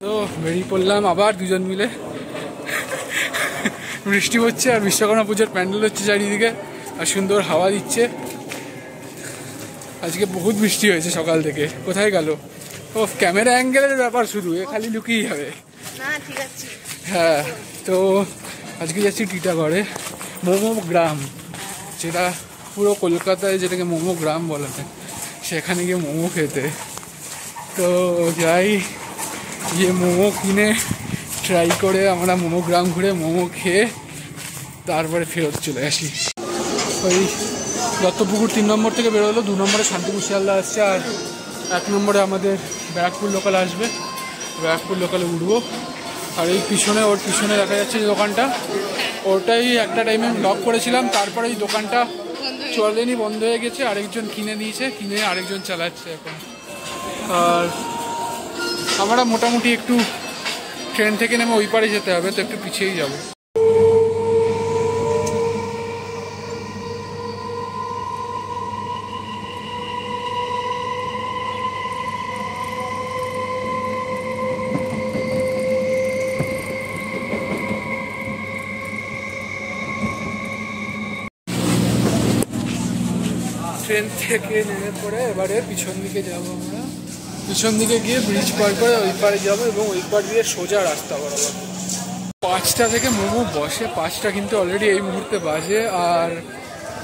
তো বেরিয়ে পড়লাম আবার দুজন মিলে। বৃষ্টি হচ্ছে আর বিশ্বকর্মা পুজোর প্যান্ডেল হচ্ছে চারিদিকে, আর সুন্দর হাওয়া দিচ্ছে। আজকে বহুত বৃষ্টি হয়েছে সকাল থেকে। কোথায় গেল ও? ক্যামেরা অ্যাঙ্গেলের ব্যাপার, শুধু এ খালি লুকিয়ে যাবে। হ্যাঁ, তো আজকে যাচ্ছি টিটাগড়ে মোমো গ্রাম, যেটা পুরো কলকাতায় যেটাকে মোমো গ্রাম বলা হয়, সেখানে গিয়ে মোমো খেতে। তো যাই, গিয়ে মোমো কিনে ট্রাই করে আমরা মোমো গ্রাম ঘুরে মোমো খেয়ে তারপরে ফেরত চলে আসি। ওই দত্তপুকুর 3 নম্বর থেকে বেরোলো, 2 নম্বরে শান্তিপুর শিয়ালদা আসছে, আর 1 নম্বরে আমাদের ব্যারাকপুর লোকাল আসবে। ব্যারাকপুর লোকালে উঠবো। আর এই পিছনে, ওর পিছনে দেখা যাচ্ছে যে দোকানটা, ওটাই একটা টাইমে ব্লক করেছিলাম, তারপরে এই দোকানটা চলেনি, বন্ধ হয়ে গেছে। আরেকজন কিনে নিয়েছে, কিনে আরেকজন চালাচ্ছে এখন। আর আমরা মোটামুটি একটু ট্রেন থেকে নেমে ওই পারে যেতে হবে, তো একটু পিছিয়েই যাবো। ট্রেন থেকে নেমে পড়ে এবারে পিছন দিকে যাবো আমরা। পিছন দিকে গিয়ে ব্রিজ পার করে ওই পারে যাবো, এবং ওই পার দিয়ে সোজা রাস্তা বরাবর। 5টা থেকে মোমো বসে, 5টা কিন্তু অলরেডি এই মুহূর্তে বাজে। আর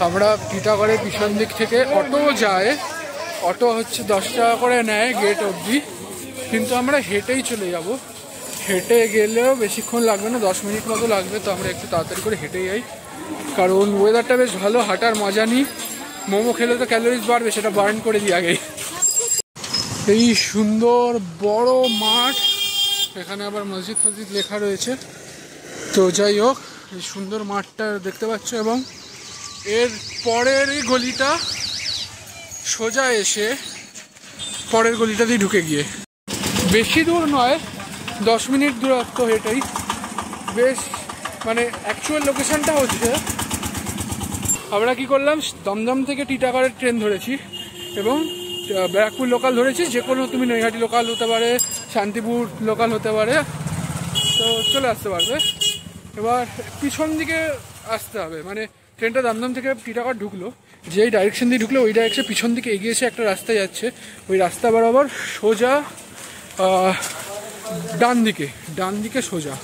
আমরা টিটাগড়ের পিছন দিক থেকে অটো যায়, অটো হচ্ছে 10 টাকা করে নেয় গেট অবধি, কিন্তু আমরা হেঁটেই চলে যাব। হেঁটে গেলেও বেশিক্ষণ লাগবে না, 10 মিনিট মতো লাগবে। তো আমরা একটু তাড়াতাড়ি করে হেঁটে যাই, কারণ ওয়েদারটা বেশ ভালো, হাঁটার মজা নিই। মোমো খেলে তো ক্যালোরিজ বাড়বে, সেটা বার্ন করে দিই আগেই। এই সুন্দর বড় মাঠ, এখানে আবার মসজিদ ফসজিদ লেখা রয়েছে। তো যাই হোক, এই সুন্দর মাঠটা দেখতে পাচ্ছ, এবং এর পরের এই গলিটা সোজা এসে পরের গলিটা দিয়ে ঢুকে গিয়ে, বেশি দূর নয়, 10 মিনিট দূরত্ব হেঁটেই। বেশ মানে অ্যাকচুয়াল লোকেশনটা হচ্ছে, আমরা কি করলাম, দমদম থেকে টিটাগড়ের ট্রেন ধরেছি এবং ব্যারাকপুর লোকাল ধরেছি। যে কোনো, তুমি নৈহাটি লোকাল হতে পারে, শান্তিপুর লোকাল হতে পারে, তো চলে আসতে পারবে। এবার পিছন দিকে আসতে হবে, মানে ট্রেনটা দমদম থেকে টিটাগড় ঢুকলো, যেই ডাইরেকশন দিয়ে ঢুকলো ওই ডাইরেকশন পিছন দিকে এগিয়ে এসে একটা রাস্তা যাচ্ছে, ওই রাস্তা বরাবর সোজা ডান দিকে সোজা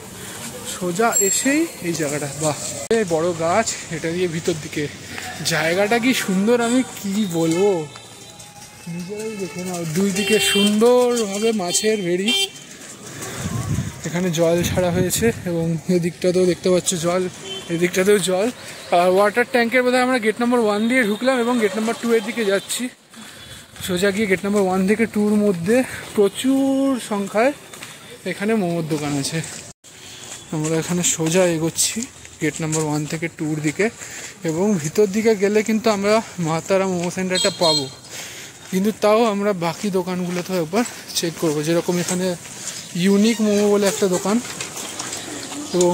সোজা এসেই এই জায়গাটা, বাহ বড় গাছ, এটা দিয়ে ভিতর দিকে। জায়গাটা কি সুন্দর, আমি কি বলবো, নিজেরাই দেখে নাও। 2 দিকে সুন্দরভাবে মাছের ভেড়ি, এখানে জল ছাড়া হয়েছে, এবং এদিকটাতেও দেখতে পাচ্ছ জল, এদিকটাতেও জল। আর ওয়াটার ট্যাঙ্কের বোধহয় আমরা গেট নম্বর 1 দিয়ে ঢুকলাম, এবং গেট নম্বর 2 এর দিকে যাচ্ছি। সোজা গিয়ে গেট নম্বর 1 থেকে 2-র মধ্যে প্রচুর সংখ্যায় এখানে মোমোর দোকান আছে। আমরা এখানে সোজা এগোচ্ছি গেট নম্বর 1 থেকে 2-র দিকে, এবং ভিতর দিকে গেলে কিন্তু আমরা মা তারা মোমো সেন্টারটা পাবো, কিন্তু তাও আমরা বাকি দোকানগুলোতেও একবার চেক করবো। যেরকম এখানে ইউনিক মোমো বলে একটা দোকান, এবং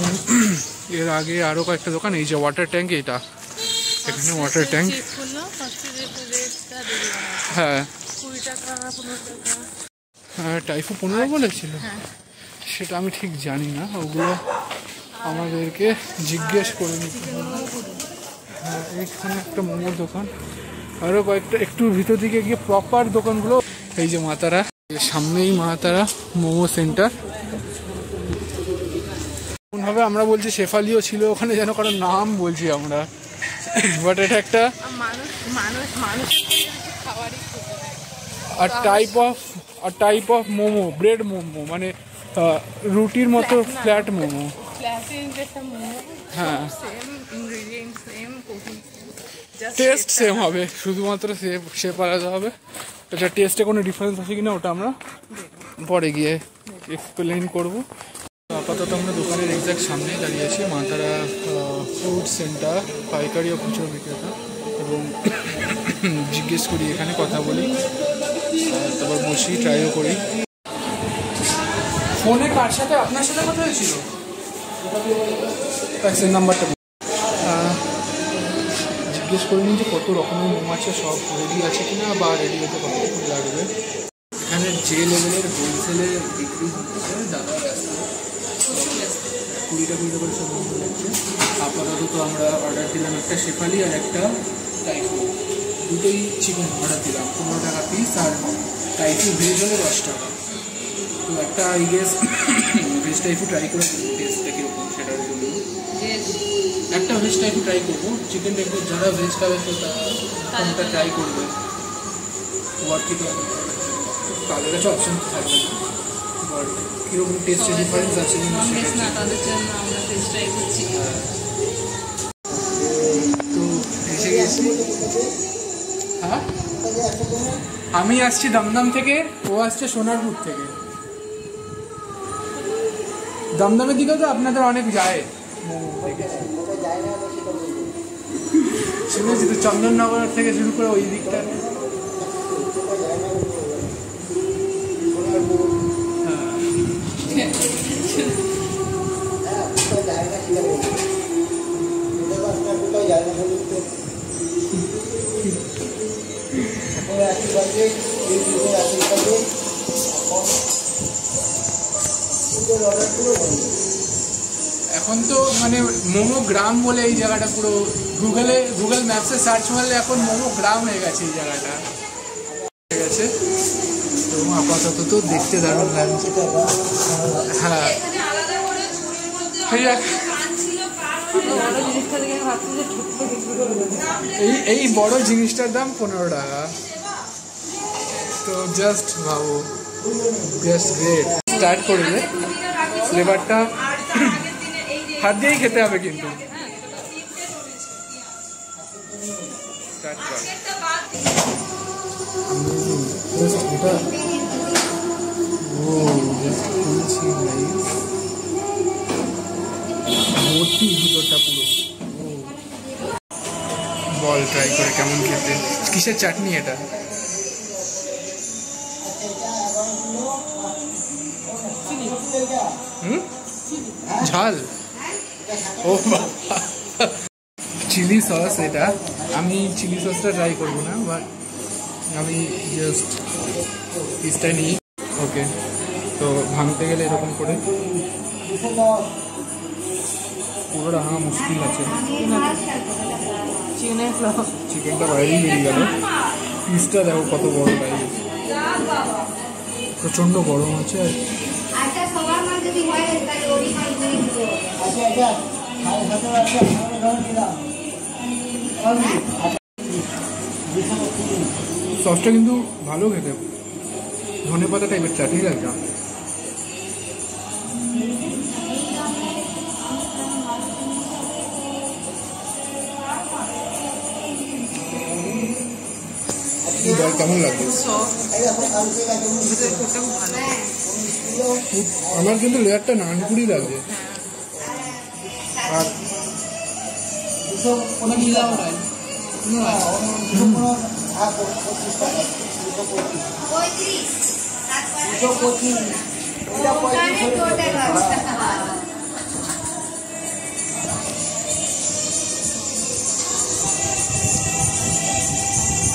এর আগে আরও কয়েকটা দোকান। এই যে ওয়াটার ট্যাঙ্ক, এটা এখানে ওয়াটার ট্যাঙ্ক, হ্যাঁ হ্যাঁ, টাইফু 15 বলেছিল, সেটা আমি ঠিক জানি না, ওগুলো আমাদেরকে জিজ্ঞেস করে নিতে হবে। হ্যাঁ, এখানে একটা মোমোর দোকান, আরও কয়েকটা একটু ভিতর দিকে গিয়ে প্রপার দোকানগুলো। এই যে মা তারা, সামনেই মা তারা মোমো সেন্টার। কোনভাবে আমরা বলছি শেফালিও ছিল ওখানে, যেন কারোর নাম বলছি আমরা, বাট এটা একটা type of momo, bread momo, মানে রুটির মতো ফ্ল্যাট মোমো। হ্যাঁ, টেস্ট সেম হবে, শুধুমাত্র শেপ আলাদা হবে। এটা টেস্টে কোনো ডিফারেন্স আছে কিনা ওটা আমরা পরে গিয়ে এক্সপ্লেইন করবো। আপাতত আমরা দোকানের এক্স্যাক্ট সামনেই দাঁড়িয়ে আছি, মা তারা ফুড সেন্টার, পাইকারি ও খুচরো বিক্রেতা, এবং জিজ্ঞেস করি, এখানে কথা বলি, তারপর বসি, ট্রাইও করি। ফোনে কার সাথে, আপনার সাথে কথা হয়েছিল, ট্যাক্সির নাম্বারটা জিজ্ঞেস করে নিন যে কত রকমের মোমো আছে, সব রেডি আছে কিনা, বা রেডি হতে কতক্ষণ লাগবে। এখানে যে লেভেলের হোলসেলে বিক্রি হচ্ছে দাদা ব্যস্ত 20টা করে সব বন্ধ হচ্ছে। আপাতত আমরা অর্ডার দিলাম একটা শেফালি আর একটা টাইফু, দুটোই চিকেন অর্ডার দিলাম 15 টাকা পিস, আর টাইফু ভেজ হলে 10 টাকা। তো একটা I guess veg Taifu try করে টেস্টটা কীরকম সেটার জন্য একটা ভেজ টাইফু ট্রাই করবো। চিকেন টাইফু যারা ভেজ খাবে তারা ট্রাই করবে, তাদের কাছে অপশন থাকবে না, বাট কীরকম টেস্টের ডিফারেন্স আছে তো এসে গেছি। হ্যাঁ, আমি আসছি দমদম থেকে, ও আসছে সোনারপুর থেকে। দমদমের দিকেও তো আপনাদের অনেক যায়, শুনেছি তো চন্দননগর থেকে শুরু করে ওই দিকটা। এখন তো মানে মোমো গ্রাম বলে এই জায়গাটা পুরো গুগল ম্যাপসে সার্চ মারলে এখন মোমো গ্রাম হয়ে গেছে এই জায়গাটা, ঠিক আছে। তো আপাতত তো দেখতে দারুণ লাগছে। হ্যাঁ, এই বড় জিনিসটার দাম 15 টাকা। তো জাস্ট ভাবো, জাস্ট গ্রেট। স্টার্ট করবে ফ্লেভারটা হাত দিয়েই খেতে হবে কিন্তু। স্টার্ট কর। ভর্তি ভিতরটা পুরো। বল ট্রাই করে কেমন খেতে। কিসের চাটনি এটা? ঝাল, ও বাবা, চিলি সস এটা। আমি চিলি সসটা ট্রাই করবো না, বাট আমি জাস্ট পিসটা নিই। ওকে, তো ভাঙতে গেলে এরকম করে পুরোটা ভাঙা মুশকিল আছে। চিকেনটা বাইরেই বেরিয়ে গেল। পিসটা দেখো কত বড় বাইরে, প্রচণ্ড গরম আছে। সসটা কিন্তু ভালো খেতে, ধনেপাতা টাইপের চাটনি লাগছে। কেমন লাগছে? আমার কিন্তু লেয়ারটা নানপুরি লাগছে। আর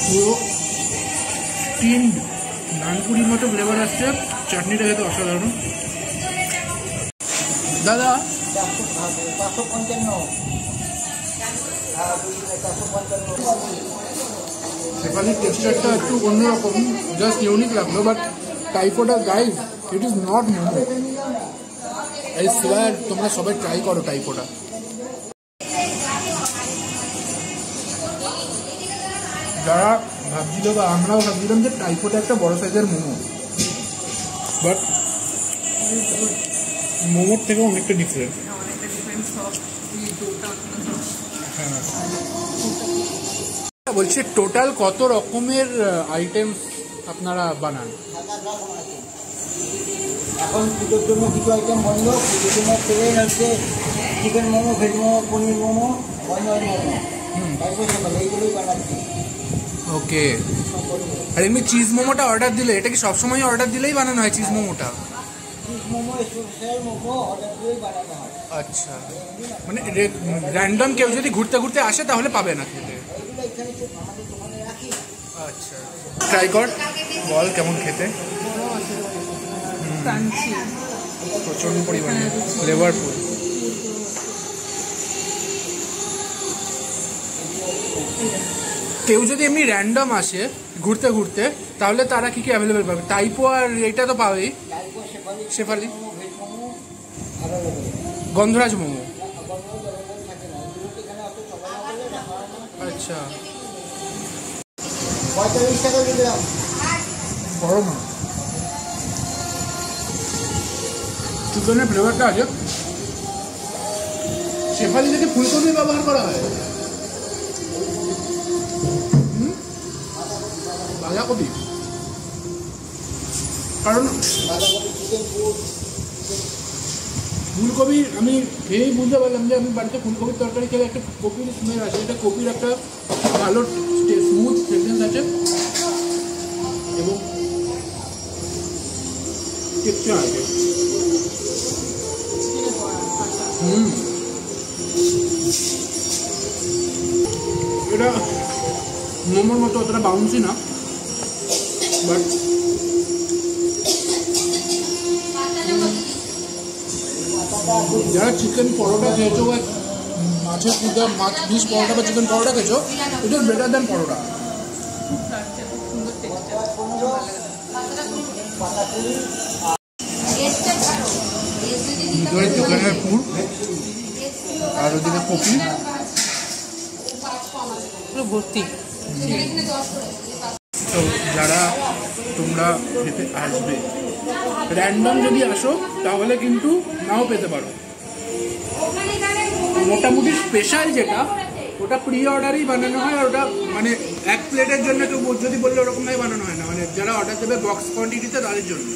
পুরো স্টিমড নানপুরির মতো ফ্লেভার আসছে। চাটনিটা খেতে অসাধারণ। দাদা শেফালির টেক্সচারটা একটু অন্যরকম, জাস্ট ইউনিক লাগলো। বাট টাইপোটা guys, it is not momo. এই সোয়ার তোমরা সবাই ট্রাই করো টাইপোটা। যারা ভাবছিল বা আমরাও ভাবছিলাম যে টাইপোটা একটা বড় সাইজের মোমো, বাট মোমোর থেকে অনেকটা ডিফারেন্ট। হ্যাঁ, বলছি টোটাল কত রকমের আইটেম আপনারা বানান? এখন পুজোর জন্য কিছু আইটেম বন্ধ। পুজোর জন্য ট্রেন হচ্ছে chicken momo, veg momo, paneer momo, onion momo, এইগুলোই বানাচ্ছি। ওকে, আর এমনি চিজ মোমোটা অর্ডার দিলে, এটা কি সবসময় অর্ডার দিলেই বানানো হয় চিজ মোমোটা? Cheese momo special momo order দিলেই বানানো হয়। আচ্ছা, মানে র্যান্ডম কেউ যদি ঘুরতে ঘুরতে আসে তাহলে পাবে না খেতে? এইগুলো এখানে আমাদের দোকানে রাখি। আচ্ছা, ট্রাই কর, বল কেমন খেতে। ক্রাঞ্চি প্রচন্ড পরিমাণে ফ্লেভারফুল। কেউ যদি এমনি র্যান্ডম আসে ঘুরতে ঘুরতে তাহলে তারা কি কি অ্যাভেলেবেল পাবে? টাইপো আর এটা তো পাবেই, শেফালি, গন্ধরাজ মোমো। আচ্ছা, 45 টাকা দিলাম। বড় না, চিকেনের ফ্লেভারটা আছে। শেফালি থেকে ফুলকপি ব্যবহার করা হয়, বাঁধাকপি, কারণ ফুলকপি আমি খেয়েই বুঝতে পারলাম যে আমি বাড়িতে ফুলকপির তরকারি খেলে একটা কপির স্মেল আছে। এটা কপির একটা ভালো স্মুথ ফ্রেগরেন্স আছে এবং টেক্সচার আছে। এটা মোমোর মতো অতটা বাউন্সি না, বাট যারা চিকেন পরোটা খেয়েছো বা মাছের পুজা, মাছ ফিশ পরোটা বা চিকেন পরোটা খেয়েছো, ইট ইজ বেটার দ্যান পরোটা। ভিতরে চিকেনের পুর আর ওদিকে কপি পুরো ভর্তি। তো যারা তোমরা খেতে আসবে, র্যান্ডম যদি আসো তাহলে কিন্তু নাও পেতে পারো। মোটামুটি স্পেশাল যেটা, ওটা প্রি অর্ডারই বানানো হয়। আর ওটা মানে এক প্লেটের জন্য কেউ যদি বললে ওরকমভাবে বানানো হয় না, মানে যারা অর্ডার দেবে বক্স কোয়ান্টিটিতে তাদের জন্য।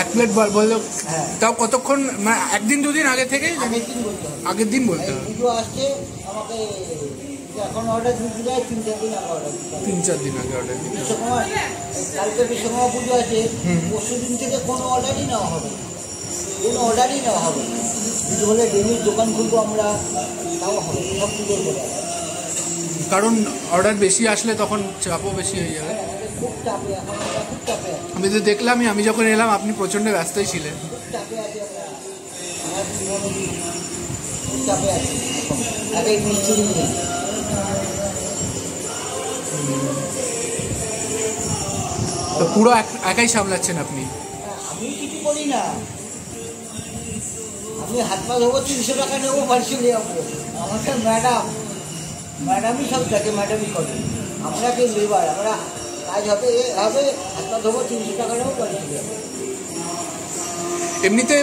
এক প্লেট বললে তাও কতক্ষণ, মানে একদিন দুদিন আগে থেকে? আগের দিন বলতে হবে। এখন অর্ডার দিতে যায় 3-4 দিন আগে অর্ডার দিতে হয়। 3-4 দিন আগে অর্ডার দিতে হয়। কালকে বিশ্বকর্মা পুজো আছে, পরশু দিন থেকে কোনো অর্ডারই নেওয়া হবে, কোনো অর্ডারই নেওয়া হবে। কিছু বলে ডেলির দোকান খুলবো আমরা, তাও হবে, সব পুজোর করে। কারণ অর্ডার বেশি আসলে তখন চাপও বেশি হয়ে যাবে। খুব চাপে, এখন খুব চাপে আছে। আমি তো দেখলামই, আমি যখন এলাম আপনি প্রচণ্ড ব্যস্তই ছিলেন। খুব চাপে আছে আমরা, খুব চাপে আছে এখন, এক মিছিল নেই। তো পুরো একাই সামলাচ্ছেন আপনি? আমি কিছু করি না, আমি হাত পা ধোবো, 300 টাকা নেবো, বাড়ি চলে যাবো। আমাকে ম্যাডামই সব থাকে, ম্যাডামই করে। আমরা কেউ লেবার, আমরা কাজ হবে হাত পা ধোবো, 300 টাকা নেবো, বাড়ি চলে যাবো। এমনিতে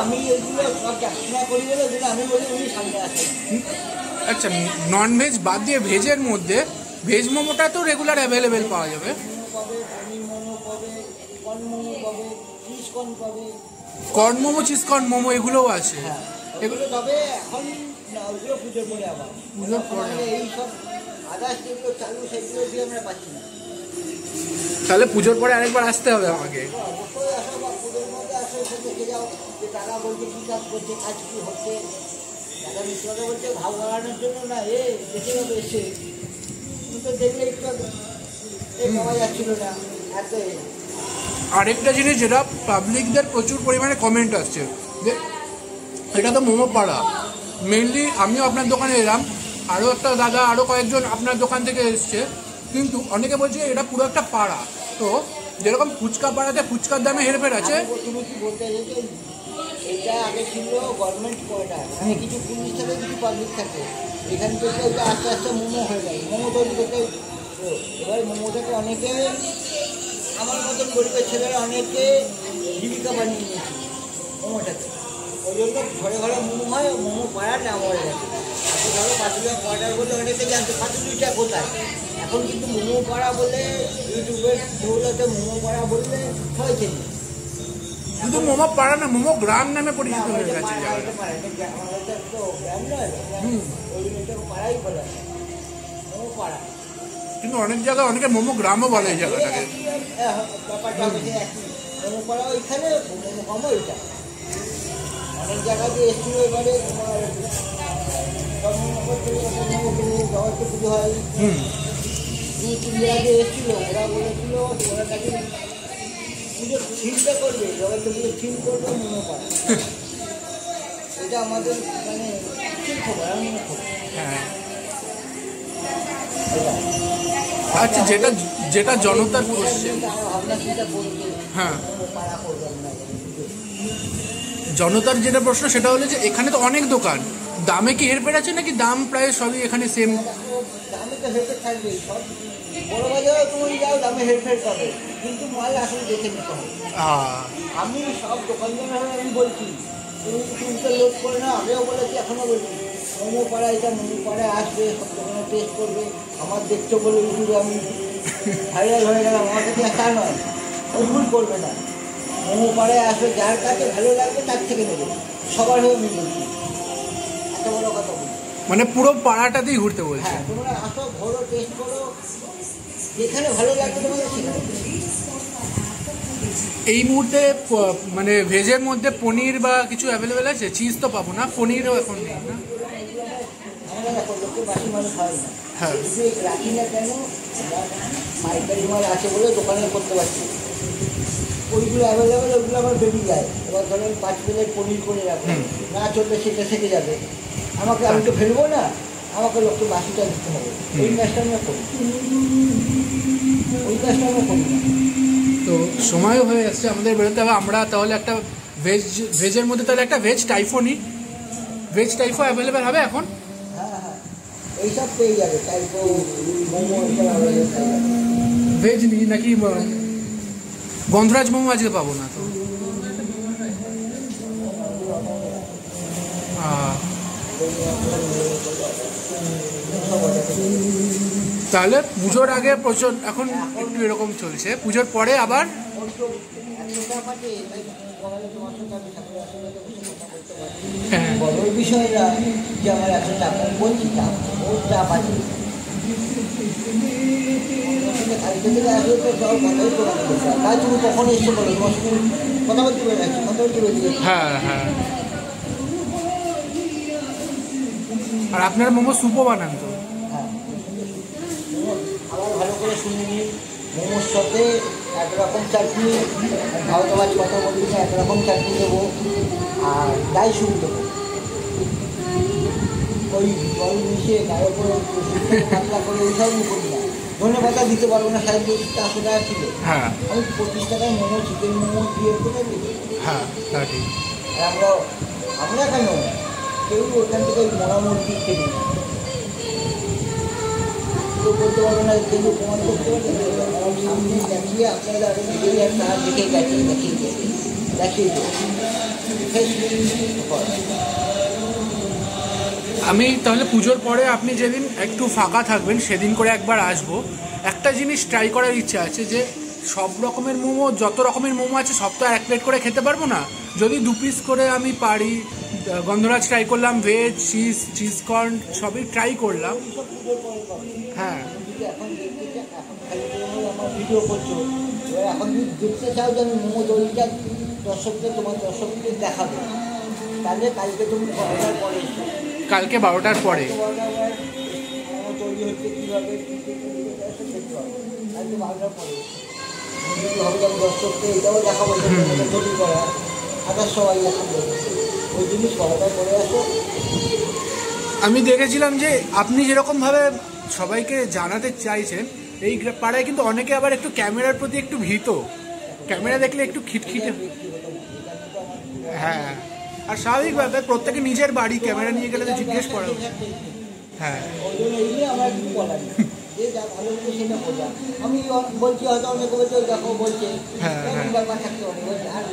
আমি এইগুলো সব দেখাশোনা করি বলে ওগুলো আমি বলি উনি সামনে আসেন। আচ্ছা, নন ভেজ বাদ দিয়ে ভেজের মধ্যে ভেজ মোমোটা তো রেগুলার অ্যাভেলেবেল পাওয়া যাবে? পাবে, পনির মোমো পাবে, কর্ন মোমো পাবে, চিজ কর্ন পাবে। Corn momo, cheese corn momo এগুলোও আছে? হ্যাঁ, এগুলো তবে এখন না, ওগুলো পুজোর পরে আবার। পুজোর পরে এই সব আদার্স যেগুলো চালু সেগুলো দিয়ে আমরা পাচ্ছি না। তাহলে পুজোর পরে আরেকবার আসতে হবে আমাকে। অবশ্যই আসো, বা পুজোর মধ্যে আসো, এসে দেখে যাও যে টাকা বলছে কী কাজ করছে, কাজ কী হচ্ছে। টাকা মিশ্রটা বলছে ভাব বাড়ানোর জন্য না, দেখে যাবে এসে। তুমি তো দেখলে একটু পাওয়া যাচ্ছিল না এত। আরেকটা জিনিস যেটা পাবলিকদের প্রচুর পরিমাণে কমেন্ট আসছে যে এটা তো মোমো পাড়া। মেনলি আমিও আপনার দোকানে এলাম, আরও একটা দাদা, আরও কয়েকজন আপনার দোকান থেকে এসছে, কিন্তু অনেকে বলছে এটা পুরো একটা পাড়া। তো যেরকম ফুচকা পাড়াতে ফুচকার দামে হেরফের আছে, তুমি কি বলতে চাইছো? এটা আগে ছিল গভর্নমেন্ট কোয়ার্টার, মানে কিছু পুলিশ থাকে, কিছু পাবলিক থাকে। এখান থেকে ওটা আস্তে আস্তে মোমো হয়ে যায়। মোমো তৈরি করতে এবার মোমোটাকে অনেকে, আমার মতন গরিবের ছেলেরা অনেকে জীবিকা বানিয়ে নিয়েছে মোমোটাকে। ওই জন্য ঘরে ঘরে মোমো হয়, মোমো পাড়ার নাম হয়ে গেছে। এখন ধরো পাতুলিয়া কোয়ার্টার বলে অনেকে জানতো পাতুলিটা কোথায়। এখন কিন্তু মোমো পাড়া বলে ইউটিউবের দৌলতে মোমো পাড়া বললে হয়েছে। শুধু মোমো পাড়া না, মোমো গ্রাম নামে পরিচিত হয়ে গেছে জায়গাটা। কিন্তু অনেক জায়গায় অনেকে মোমো গ্রামও বলে এই জায়গাটাকে। অনেক জায়গায় যে এসছিল এবারে পুজো হয়, 2-3 আগে এসেছিল, ওরা বলেছিল ওরা তাকে পুজো থিমটা করবে, জগতে পুজো থিম করবে মোমো পাড়া। এটা আমাদের মানে ঠিক খবর, আমি মনে খবর। হ্যাঁ আচ্ছা, যেটা যেটা জনতার কোশ্চেন, ভাবনা চিন্তা করবে হ্যাঁ পাড়া করবে না। জনতার যেটা প্রশ্ন সেটা হলো যে এখানে তো অনেক দোকান, দামে কি হেরফের আছে নাকি দাম প্রায় সবই এখানে সেম? দামে তো হেরফের থাকবেই, সব বড় বাজারে তুমি যাও দামে হেরফের পাবে, কিন্তু মাল আসলে দেখে নিতে হবে। আমি সব দোকানদার আমি বলছি, তুমি তো লোড করে না, আগেও বলেছি এখনও বলছি, মোমো পাড়া এটা মোমো পাড়ায় আসবে, সব দোকানে টেস্ট করবে। আমার দেখছো বলে ইউটিউবে আমি ভাইরাল হয়ে গেলাম, আমার কাছে তা নয়, ওই ভুল করবে না। মোমো পাড়ায় আসবে, যার কাছে ভালো লাগবে তার থেকে নেবে, সবার হয়ে আমি বলছি, এত বড় কথা বলছি। মানে পুরো পাড়াটাতেই ঘুরতে বলছে। হ্যাঁ, তোমরা আসো, ঘোরো, টেস্ট করো, যেখানে ভালো লাগবে তোমাদের সেখানে। এই মুহূর্তে মানে ভেজের মধ্যে পনির বা কিছু অ্যাভেলেবেল আছে? চিজ তো পাবো না, পনিরও এখন নেই না? আমরা দেখো লোকে বাসি মাল খাই না, হ্যাঁ রাখি না কেন, পাইকারি মাল আছে বলে দোকানে করতে পারছি, ওইগুলো অ্যাভেলেবেল, ওইগুলো আমার বেরিয়ে যায়। এবার ধরেন 5 প্লেট পনির করে রাখবেন, না চললে সেটা থেকে যাবে, আমাকে আমি তো ফেলবো না, আমাকে লোককে বাসিটা দিতে হবে। ওই কাজটা আমরা করি, ওই কাজটা আমরা করি না। তো সময়ও হয়ে আসছে আমাদের বেরোতে হবে। আমরা তাহলে একটা ভেজের মধ্যে তাহলে একটা ভেজ টাইফো নিই। ভেজ টাইফো অ্যাভেলেবেল হবে এখন? হ্যাঁ হ্যাঁ, এইসব পেয়ে যাবে, টাইপো মোমো এইসব অ্যাভেলেবেল পেয়ে যাবে। ভেজ নিই নাকি গন্ধরাজ মোমো আজকে পাবো না তো? তাহলে পুজোর আগে প্রচুর এখন একটু এরকম চলছে, পুজোর পরে আবার বড় বিষয়টা যে আমার 100 টাকা বলছি, চাপ ওর চাপ আছে, কালকে থেকে আসলে তো সব কথাই করে দিতে, কাজ তুমি কখন এসছো বলো, তোমার সঙ্গে কথা বলতে পেরে যাচ্ছি, কথা বলতে পেরে যাচ্ছি। হ্যাঁ হ্যাঁ। আর আপনার মোমো স্যুপও বানান তো? হ্যাঁ, আবার ভালো করে শুনে নিন, মোমোর সাথে একরকম চাটনি, ভারত মাছ কথা বলছি না, একরকম চাটনি দেবো, আর ডাই শুরু দেবো, ওই জল মিশিয়ে গায়ে করে পাতলা করে ওইসব আমি করি না। ধনে পাতা দিতে পারবো না, 450 টাকা কিলো, হ্যাঁ আমি 25 টাকায় মোমো, চিকেন মোমো দিয়ে করে দিই। হ্যাঁ তা ঠিক। আর আমরা কেন কেউ ওখান থেকে মোড়া মুরগি খেলি না, কেউ বলতে পারবে না, কেউ প্রমাণ করতে পারবে না, আমার সামনে দেখিয়ে আপনারা নিজেই আর তার দেখে দেখিয়ে আমি তাহলে পুজোর পরে আপনি যেদিন একটু ফাঁকা থাকবেন সেদিন করে একবার আসবো। একটা জিনিস ট্রাই করার ইচ্ছা আছে, যে সব রকমের মোমো, যত রকমের মোমো আছে সব তো 1 প্লেট করে খেতে পারবো না, যদি 2 পিস করে আমি পারি। গন্ধরাজ ট্রাই করলাম, ভেজ, চিজ কর্ন সবই ট্রাই করলাম। হ্যাঁ এখন দেখতে চাই, এখন খালি আমার ভিডিও করছো, এবার এখন যদি দেখতে চাও যে আমি মোমো তৈরিটা তোমার দর্শকদের দেখাবো, তাহলে কালকে তুমি 12টার পরে এসো, কালকে 12টার পরে। মোমো তৈরি হচ্ছে কীভাবে দেখতে হবে, কালকে 12টার পরে যদি হবে আমি দর্শককে এটাও দেখাবো যে মোমোটা তৈরি করা, আদার সবাই দেখাবো, ওই জিনিস 12টার পরে আসো। আমি দেখেছিলাম যে আপনি যেরকমভাবে সবাইকে জানাতে চাইছেন, এই পাড়ায় কিন্তু অনেকে আবার একটু ক্যামেরার প্রতি একটু ভীত, ক্যামেরা দেখলে একটু খিটখিটে। হ্যাঁ, আর স্বাভাবিকভাবে প্রত্যেকে নিজের বাড়ি, ক্যামেরা নিয়ে গেলে তো জিজ্ঞেস করা উচিত। হ্যাঁ ওই জন্য এই নিয়ে আমার কিছু বলার নেই, যে যা ভালো লাগে সেটা বোঝা। আমি বলছি হয়তো অনেকে বলছে দেখো বলছে, ব্যাপার থাকতে পারে, আর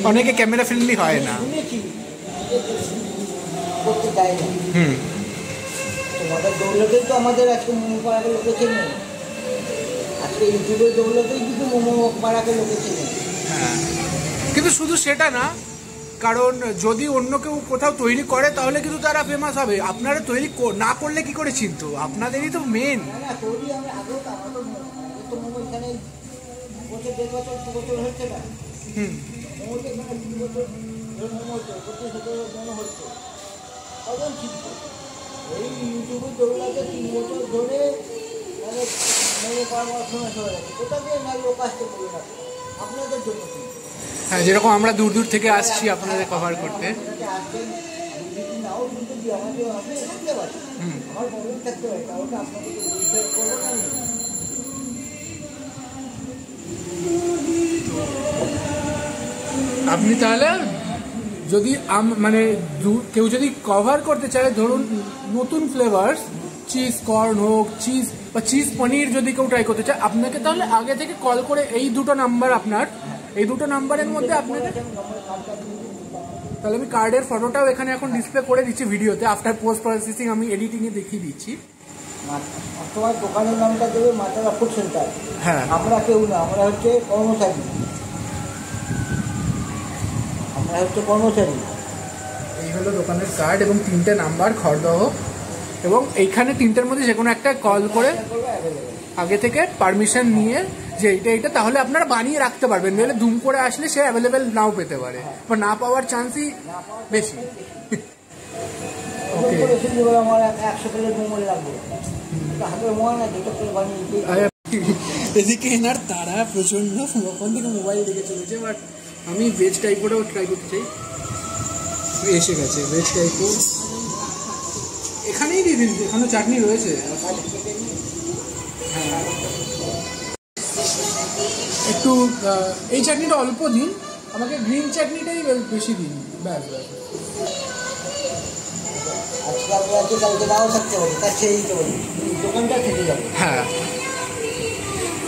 অনেকে ক্যামেরা ফ্রেন্ডলি হয় না, শুনেছি করতে চায় না। তোমাদের দৌলতেই তো আমাদের আজকে মোমো পাড়াকে লোকে চেনে, আজকে ইউটিউবের দৌলতেই কিন্তু মোমো পাড়াকে লোকে চেনে। হ্যাঁ, কিন্তু শুধু সেটা না, কারণ যদি অন্য কেউ কোথাও তৈরি করে তাহলে কিন্তু তারা ফেমাস হবে, আপনারা তৈরি না করলে কি করে চিনত, আপনাদেরই তো মেন। না তৈরি আমরা আগেও তো, আমার তো মোমো এখানে বছর 1.5 বছর 2 বছর হচ্ছে না, মোমোতে এখানে 2 বছর মোমো হচ্ছে, 25 বছর মোমো হচ্ছে, কজন চিনতো, এই ইউটিউবে দৌড়াতে 3 বছর ধরে মানে মোমো পাওয়ার সময় চলে যাচ্ছে। কোথা দিয়ে না লোক আসতে পারে না আপনাদের জন্য। হ্যাঁ, যেরকম আমরা দূর দূর থেকে আসছি আপনাদের কভার করতে। আসবেন, আমি যদি নাও শুনতে দিই আমাকে আপনি শুনতে পারেন, আমার প্রবলেম থাকতে পারে, তাহলে আপনাকে বুঝতে করবো না আমি। আপনি তাহলে যদি মানে কেউ যদি কভার করতে চায়, ধরুন নতুন ফ্লেভার্স, চিজ কর্ন হোক, চিজ বা চিজ পনির যদি কেউ ট্রাই করতে চায়, আপনাকে তাহলে আগে থেকে কল করে এই দুটো নাম্বার, আপনার এই দুটো নাম্বারের মধ্যে আপনাকে, তাহলে আমি কার্ডের ফটোটাও এখানে এখন ডিসপ্লে করে দিচ্ছি ভিডিওতে, আফটার পোস্ট প্রসেসিং আমি এডিটিংয়ে দেখিয়ে দিচ্ছি। তোমার দোকানের নামটা দেবে মাতারা ফুড সেন্টার। হ্যাঁ, আমরা কেউ না, আমরা হচ্ছে কর্মচারী, আমরা হচ্ছে কর্মচারী। এই হলো দোকানের কার্ড এবং 3টে নাম্বার খড়দহ, এবং এইখানে 3টের মধ্যে যে কোনো একটা কল করে আগে থেকে পারমিশন নিয়ে যে এইটা তাহলে আপনারা বানিয়ে রাখতে পারবেন, নাহলে ধুম করে আসলে সে অ্যাভেলেবেল নাও পেতে পারে বা না পাওয়ার চান্সই বেশি। ওকে, আমার 100 প্লেট মোমো লাগবে, হাতের মোয়া না যেটা করে বানিয়ে। এদিকে এনার তারা প্রচন্ড, ওখান থেকে মোবাইল দেখে চলেছে, বাট আমি ভেজ টাইপোটাও ট্রাই করতে চাই। এসে গেছে ভেজ টাইপো, এখানেই দিয়ে দিন, এখানে চাটনি রয়েছে। হ্যাঁ, একটু এই চাটনিটা অল্প দিন, আমাকে গ্রিন চাটনিটাই বেশি দিন, ব্যাস ব্যাস। হ্যাঁ,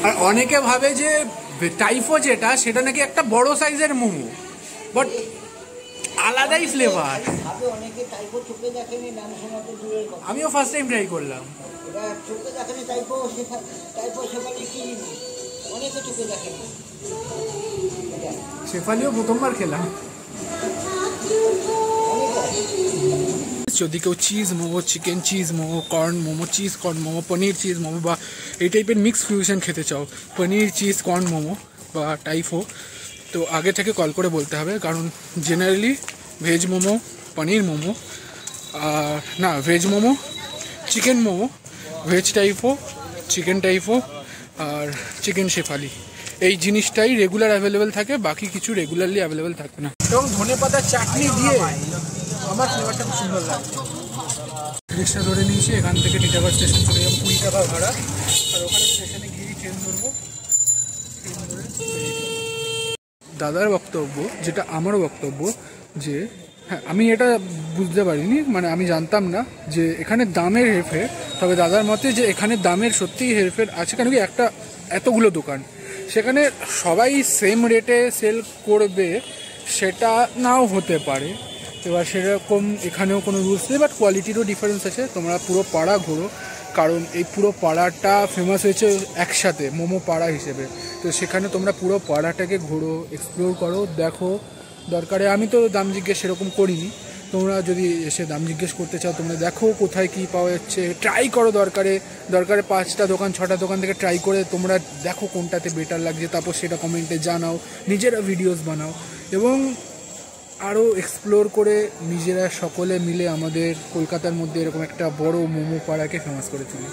আর অনেকে ভাবে যে টাইফো যেটা সেটা নাকি একটা বড় সাইজের মোমো, বাট আলাদাই ফ্লেভার। আমিও ফার্স্ট টাইম ট্রাই করলাম। শেফালিও প্রথমবার খেলাম। যদি কেউ cheese momo, chicken cheese momo, corn momo, cheese corn momo, paneer cheese momo বা এই টাইপের মিক্স ফিউশন খেতে চাও, পনির চিজ কর্ন মোমো বা টাইফো, তো আগে থেকে কল করে বলতে হবে, কারণ জেনারেলি ভেজ মোমো, পনির মোমো, না veg momo, chicken momo, veg টাইফো, চিকেন টাইফো আর চিকেন শেফালি, এই জিনিসটাই রেগুলার অ্যাভেলেবেল থাকে, বাকি কিছু রেগুলারলি অ্যাভেলেবেল থাকে না। এবং ধনেপাতার চাটনি দিয়ে আমার ফ্লেভারটা খুব সুন্দর লাগছে। রিক্সা ধরে নিয়েছি, এখান থেকে টিটাগড় স্টেশন চলে যাবো, 20 টাকা ভাড়া, আর ওখানে স্টেশনে গিয়ে ট্রেন ধরবো। ট্রেন ধরে দাদার বক্তব্য, যেটা আমারও বক্তব্য, যে হ্যাঁ আমি এটা বুঝতে পারিনি, মানে আমি জানতাম না যে এখানে দামের হেরফের, তবে দাদার মতে যে এখানে দামের সত্যিই হেরফের আছে, কেন কি একটা এতগুলো দোকান, সেখানে সবাই সেম রেটে সেল করবে সেটা নাও হতে পারে। এবার সেরকম এখানেও কোনো রুলস নেই, বাট কোয়ালিটিরও ডিফারেন্স আছে। তোমরা পুরো পাড়া ঘোরো, কারণ এই পুরো পাড়াটা ফেমাস হয়েছে একসাথে মোমো পাড়া হিসেবে, তো সেখানে তোমরা পুরো পাড়াটাকে ঘোরো, এক্সপ্লোর করো, দেখো। দরকারে আমি তো দাম জিজ্ঞেস সেরকম করিনি, তোমরা যদি এসে দাম জিজ্ঞেস করতে চাও তোমরা দেখো কোথায় কী পাওয়া যাচ্ছে, ট্রাই করো, দরকারে 5টা দোকান 6টা দোকান থেকে ট্রাই করে তোমরা দেখো কোনটাতে বেটার লাগছে, তারপর সেটা কমেন্টে জানাও, নিজেরা ভিডিওস বানাও এবং আরও এক্সপ্লোর করে নিজেরা সকলে মিলে আমাদের কলকাতার মধ্যে এরকম একটা বড় মোমো পাড়াকে ফেমাস করে তুলি।